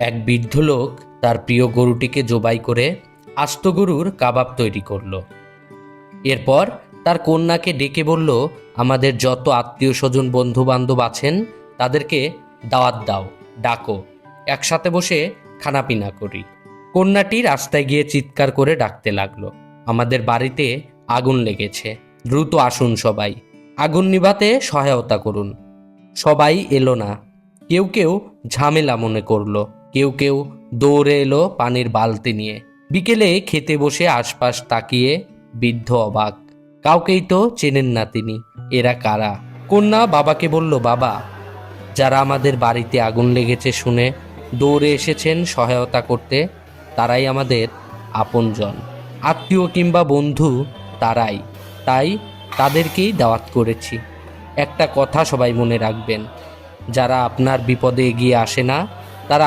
এক বৃদ্ধ লোক তার প্রিয় গরুটিকে জবাই করে আস্ত গরুর কাবাব তৈরি করলো। এরপর তার কন্যাকে ডেকে বলল, আমাদের যত আত্মীয় স্বজন বন্ধু বান্ধব আছেন তাদেরকে দাওয়াত দাও, ডাকো, একসাথে বসে খানাপিনা করি। কন্যাটি রাস্তায় গিয়ে চিৎকার করে ডাকতে লাগলো, আমাদের বাড়িতে আগুন লেগেছে, দ্রুত আসুন সবাই, আগুন নিভাতে সহায়তা করুন। সবাই এলো না, কেউ কেউ ঝামেলা মনে করলো, কেউ কেউ দৌড়ে এলো পানির বালতি নিয়ে। বিকেলে খেতে বসে আশপাশ তাকিয়ে বৃদ্ধ অবাক, কাউকেই তো চেনেন না তিনি, এরা কারা? কন্যা বাবাকে বলল, বাবা, যারা আমাদের বাড়িতে আগুন লেগেছে শুনে দৌড়ে এসেছেন সহায়তা করতে, তারাই আমাদের আপনজন, আত্মীয় কিংবা বন্ধু তারাই, তাই তাদেরকেই দাওয়াত করেছি। একটা কথা সবাই মনে রাখবেন, যারা আপনার বিপদে এগিয়ে আসে না তারা